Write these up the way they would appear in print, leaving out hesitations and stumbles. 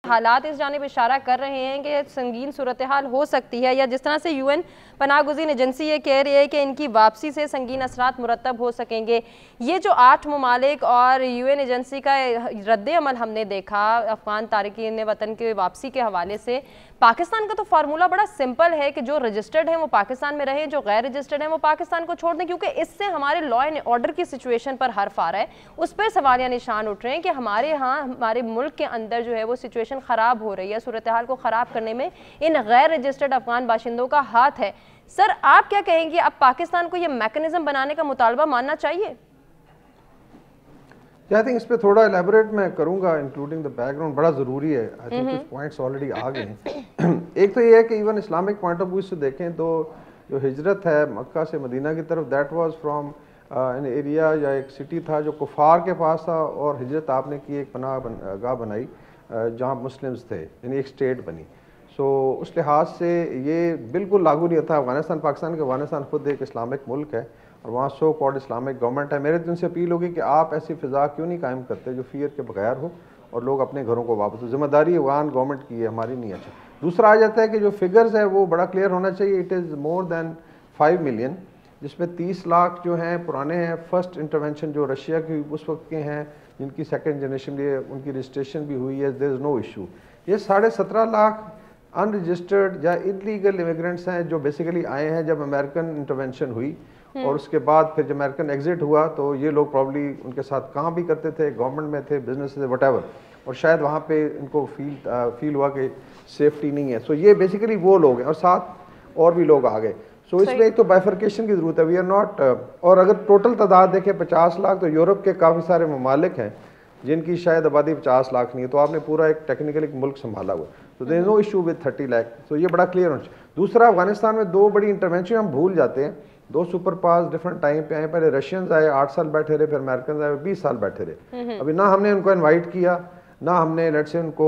حالات اس جانب اشارہ کر رہے ہیں کہ سنگین صورتحال ہو سکتی ہے، یا جس طرح سے UN پناہ گزین ایجنسی یہ کہہ رہی ہے کہ ان کی واپسی سے سنگین اثرات مرتب ہو سکیں گے۔ یہ جو 8 ممالک اور UN ایجنسی کا رد عمل ہم نے دیکھا افغان تارکین وطن کے واپسی کے حوالے سے، پاکستان کا تو فارمولہ بڑا سمپل ہے کہ جو رجسٹرڈ ہیں وہ پاکستان میں رہیں، جو غیر رجسٹرڈ ہیں وہ پاکستان کو چھوڑ دیں، کیونکہ اس سے ہمارے لا اینڈ آرڈر کی سچویشن پر حرف آ رہا ہے۔ اس پر سوالیہ نشان اٹھ رہے ہیں کہ ہمارے ہاں ہمارے ملک کے اندر جو ہے وہ سچویشن خراب ہو رہی ہے، صورتحال کو خراب کرنے میں ان غیر رجسٹرڈ افغان باشندوں کا ہاتھ ہے۔ سر آپ کیا کہیں گے، اب پاکستان کو یہ میکنزم بنانے کا مطالبہ ماننا چاہیے؟ آئی تھنک اس پہ تھوڑا الیبوریٹ میں کروں گا، انکلوڈنگ دا بیک گراؤنڈ، بڑا ضروری ہے۔ آئی تھنک کچھ پوائنٹس آلریڈی آ گئے ہیں۔ ایک تو یہ ہے کہ even Islamic point of view سے دیکھیں تو جو ہجرت ہے مکہ سے مدینہ کی طرف، that was from in area یا ایک سٹی تھا جو کفار کے پاس تھا، اور ہجرت آپ نے کی ایک پناہ گاہ بنائی جہاں مسلمز تھے، یعنی ایک اسٹیٹ بنی۔ سو اس لحاظ سے یہ بالکل لاگو نہیں تھا افغانستان پاکستان کے۔ افغانستان خود ایک اسلامک ملک ہے اور وہاں سو کالڈ اسلامک گورنمنٹ ہے۔ میرے تو ان سے اپیل ہوگی کہ آپ ایسی فضا کیوں نہیں قائم کرتے جو فیئر کے بغیر ہو اور لوگ اپنے گھروں کو واپس ہو۔ ذمہ داری افغان گورنمنٹ کی ہے، ہماری نہیں ہے۔ دوسرا آ جاتا ہے کہ جو فگرز ہے وہ بڑا کلیئر ہونا چاہیے۔ It is more then 5 million, جس میں 30 لاکھ جو ہیں پرانے ہیں، فرسٹ انٹرونشن جو رشیا کی اس وقت کے ہیں، جن کی سیکنڈ جنریشن لیے ان کی رجسٹریشن بھی ہوئی ہے، دیر از نو ایشو۔ یہ 17.5 لاکھ ان رجسٹرڈ یا انلیگل امیگرینٹس ہیں جو بیسیکلی آئے ہیں جب امریکن انٹرونشن ہوئی، اور اس کے بعد پھر جب امریکن ایگزٹ ہوا تو یہ لوگ پرابلی ان کے ساتھ کام بھی کرتے تھے، گورنمنٹ میں تھے، بزنس تھے، وٹ ایور، اور شاید وہاں پہ ان کو فیل ہوا کہ سیفٹی نہیں ہے۔ سو یہ بیسیکلی وہ لوگ ہیں، اور ساتھ اور بھی لوگ آ گئے۔ سو اس میں ایک تو بائیفرکیشن کی ضرورت ہے۔ وی آر ناٹ، اور اگر ٹوٹل تعداد دیکھیں 50 لاکھ، تو یورپ کے کافی سارے ممالک ہیں جن کی شاید آبادی 50 لاکھ نہیں ہے، تو آپ نے پورا ایک ٹیکنیکل ایک ملک سنبھالا ہوا، تو دیر از نو ایشو ود 30 لاکھ۔ تو یہ بڑا کلیئر ہونا چاہیے۔ دوسرا، افغانستان میں 2 بڑی انٹرونشن ہم بھول جاتے ہیں۔ 2 سپر پاورز ڈفرنٹ ٹائم پہ آئے، پہلے رشینز آئے 8 سال بیٹھے رہے، پھر امریکنز آئے 20 سال بیٹھے رہے۔ ابھی نہ ہم نے ان کو انوائٹ کیا، نہ ہم نے لیٹس سے ان کو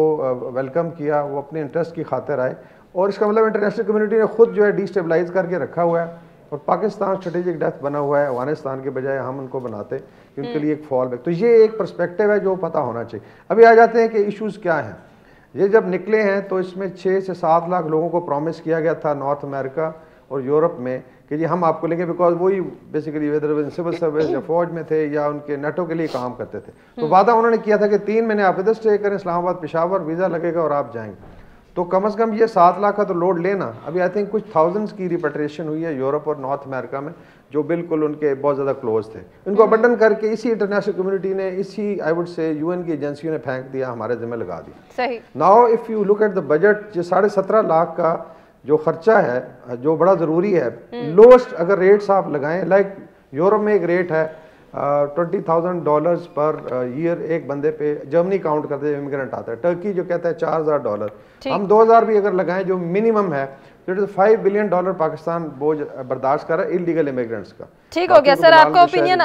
ویلکم کیا، وہ اپنے انٹرسٹ کی خاطر آئے، اور اس کا مطلب انٹرنیشنل کمیونٹی نے خود جو ہے ڈی اسٹیبلائز کر کے رکھا ہوا ہے، اور پاکستان اسٹریٹجک ڈیتھ بنا ہوا ہے افغانستان کے بجائے ہم ان کو بناتے کہ ان کے لیے ایک فال بیک۔ تو یہ ایک پرسپیکٹیو ہے جو پتہ ہونا چاہیے۔ ابھی آ جاتے ہیں کہ ایشوز کیا ہیں۔ یہ جب نکلے ہیں تو اس میں 6 سے 7 لاکھ لوگوں کو پرومس کیا گیا تھا نارتھ امریکہ اور یورپ میں کہ جی ہم آپ کو لیں گے، بیکاز وہی بیسیکلی ویدر سول سروس یا فوج میں تھے یا ان کے نیٹو کے لیے کام کرتے تھے۔ تو وعدہ انہوں نے کیا تھا کہ 3 مہینے آپ ادھر اسٹے کریں، اسلام آباد پشاور، ویزا لگے گا اور آپ جائیں گے۔ تو کم از کم یہ 7 لاکھ کا تو لوڈ لینا۔ ابھی آئی تھنک کچھ تھاؤزنڈس کی ریپیٹریشن ہوئی ہے یورپ اور نارتھ امریکہ میں، جو بالکل ان کے بہت زیادہ کلوز تھے۔ ان کو ابنڈن کر کے اسی انٹرنیشنل کمیونٹی نے، اسی آئی وڈ سے UN کی ایجنسیوں نے پھینک دیا، ہمارے ذمہ لگا دیا۔ صحیح۔ Now if you look at the budget, جو 17.5 لاکھ کا جو خرچہ ہے جو بڑا ضروری ہے، لوسٹ اگر ریٹس آپ لگائیں، لائک یورپ میں ایک ریٹ ہے $20,000 پر ایئر ایک بندے پہ، جرمنی کاؤنٹ کرتے ہیں امیگرینٹ آتا ہے، ٹرکی جو کہتا ہے $4,000، ہم 2,000 بھی اگر لگائیں جو منیمم ہے، تو $5 بلین پاکستان بوجھ برداشت کر رہا ہے انلیگل امیگرینٹس کا۔ ٹھیک ہو گیا سر، آپ کا اوپینین